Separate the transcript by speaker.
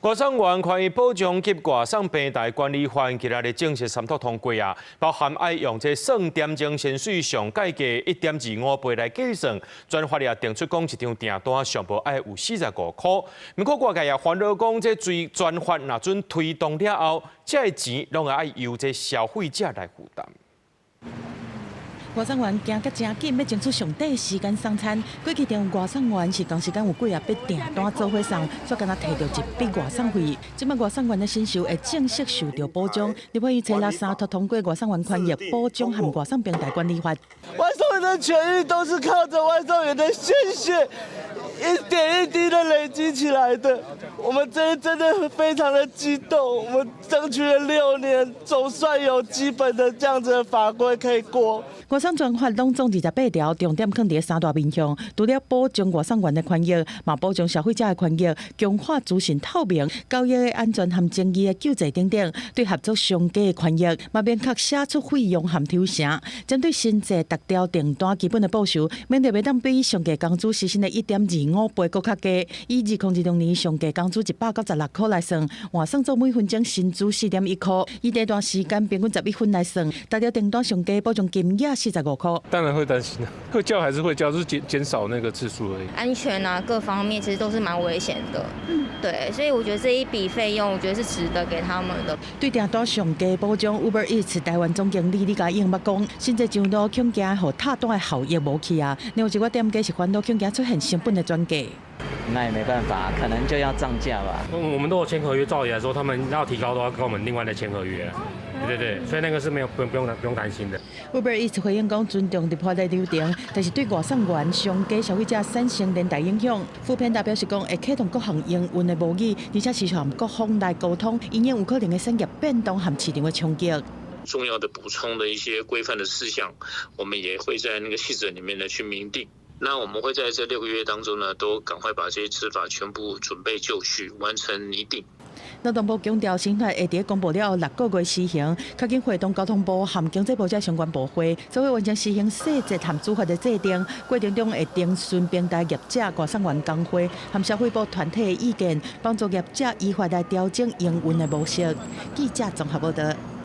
Speaker 1: 外送员权益保障及外送平台管理法今日正式三读通过啊，包含爱用这算点钟薪水上计价1.25倍来计算，专法也定出讲一张订单上无爱有45块。不过外界也烦恼讲，这随专法若准推动了后，这钱拢爱由这消费者来负担。
Speaker 2: 外送员行甲真紧，要争取上短时间送餐。过去中外送员是同时间有几啊笔订单做伙送，却敢若摕到一笔外送费。即摆外送员的薪酬会正式受到保障。立法院初三读通过外送员权益保障和外送平台管理法。
Speaker 3: 外送员的权益都是靠着外送员的鲜血一点一滴的累积起来的。我们真的非常的激动，我们争取了6年，总算有基本的这样子的法规可以过。
Speaker 2: 外送专法拢总28条，重点放伫3大面向，除了保障外送员的权益，嘛保障消费者的权益，强化资讯透明、交易的安全和正义的救济等等，对合作商家的权益，嘛明确写出费用和抽成。针对新制特调订单基本的报酬，免得袂当比上价工资时薪的1.25倍搁较低，以2016年上价工资196块来算，换算做每分钟薪资4.1块，以这段时间平均11分来算，特调订单上价保障金额45块。
Speaker 4: 当然会担心的，会叫还是会叫，就是减少那个次数而已。
Speaker 5: 安全啊，各方面其实都是蛮危险的。对，所以我觉得这一笔费用，我觉得是值得给他们的。
Speaker 2: 对订单上架保障 ，Uber Eats 台湾总经理李家英捌讲，现在上路恐惊和踏单的效益无去啊。另外一个店家是烦恼恐惊出现成本的转嫁。
Speaker 6: 那也没办法，可能就要涨价吧。
Speaker 4: 我们都有签合约，照理来说，他们要提高都要跟我们另外再签合约。对，所以那个是不用担心的。
Speaker 2: Uber Eats 回应讲尊重立法的流程，但是对外送员、商家、消费者产生连带影响。副片代表示讲会启动各项营运的模拟，而且持续和各方来沟通，因应有可能的产业变动和市场的冲击。
Speaker 7: 重要的补充的一些规范的事项，我们也会在那个细则里面呢去明定。那我们会在这6个月当中呢，都赶快把这些执法全部准备就绪，完成拟定。
Speaker 2: 劳动部强调，新法会伫公布了6个月施行，较紧会同交通部和经济部这相关部会，做伙完成施行细节和主法的制定。过程中会征询平台业者、外送员工会和消费部团体的意见，帮助业者依法来调整营运的模式。记者综合报道。